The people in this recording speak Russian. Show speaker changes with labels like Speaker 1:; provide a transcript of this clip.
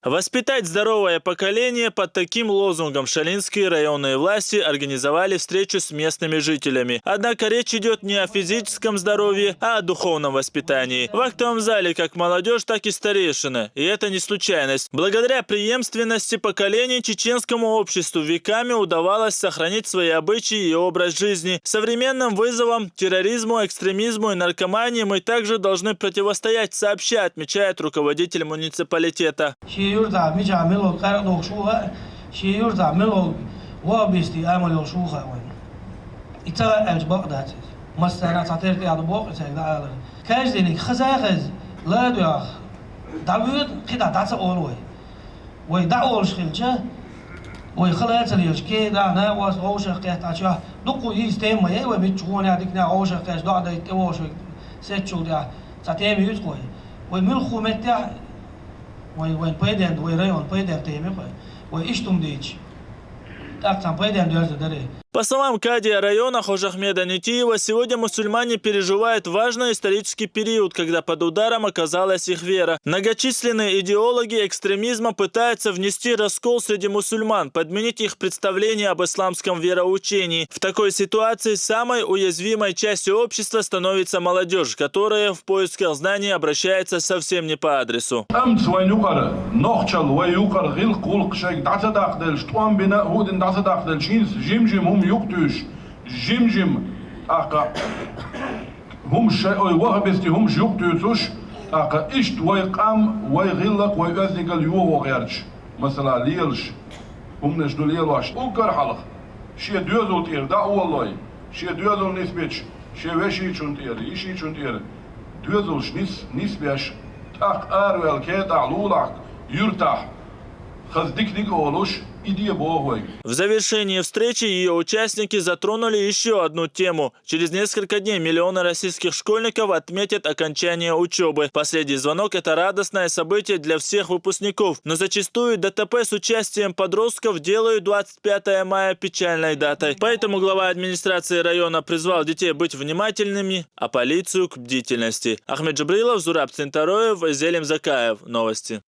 Speaker 1: Воспитать здоровое поколение — под таким лозунгом шалинские районные власти организовали встречу с местными жителями. Однако речь идет не о физическом здоровье, а о духовном воспитании. В актовом зале как молодежь, так и старейшина. И это не случайность. Благодаря преемственности поколений чеченскому обществу веками удавалось сохранить свои обычаи и образ жизни. Современным вызовам, терроризму, экстремизму и наркомании мы также должны противостоять сообща, отмечает руководитель муниципалитета.
Speaker 2: شيرتا مجامل قرض شوها شيرتا ملو وابستي عمل شوها وين إترى أجبار دات مثلا تعترض على بوق تقدر كاجدينك خزاخز لا دوخ داود قدا دات أولوي ويدعو الشخلجة ويخلات اليشكي دعنا وأوش قيت عشان دقوا يستيم ما يبغى بتشون هذيك نا أوش قيت دعنا يتوش سيتشو ده تعتيم يتقوي ويملخو متى وين بيدن وين ريون بيدن تيمي وين إشتم ديش так там пойдем дальше.
Speaker 1: По словам кадия района Хожахмеда Нитиева, сегодня мусульмане переживают важный исторический период, когда под ударом оказалась их вера. Многочисленные идеологи экстремизма пытаются внести раскол среди мусульман, подменить их представление об исламском вероучении. В такой ситуации самой уязвимой частью общества становится молодежь, которая в поисках знаний обращается совсем не по адресу.
Speaker 3: يقتش جمجم أقا هم شيء وهبستي هم يقتوش أقا إشت ويقام ويغلق ويؤذق اليوم وغيرش مثلا ليلش هم نجدو ليلوش أوكر حلق شيء دوزول تير دا والله شيء دوزول نسبتش شيء وشي چون يشي چون دوزولش نسبش تاق أرويل كيت علولك يرتاح خزدك أولوش.
Speaker 1: В завершении встречи ее участники затронули еще одну тему. Через несколько дней миллионы российских школьников отметят окончание учебы. Последний звонок – это радостное событие для всех выпускников. Но зачастую ДТП с участием подростков делают 25 мая печальной датой. Поэтому глава администрации района призвал детей быть внимательными, а полицию к бдительности. Ахмед Джабрилов, Зураб Цинтароев, Зелим Закаев. Новости.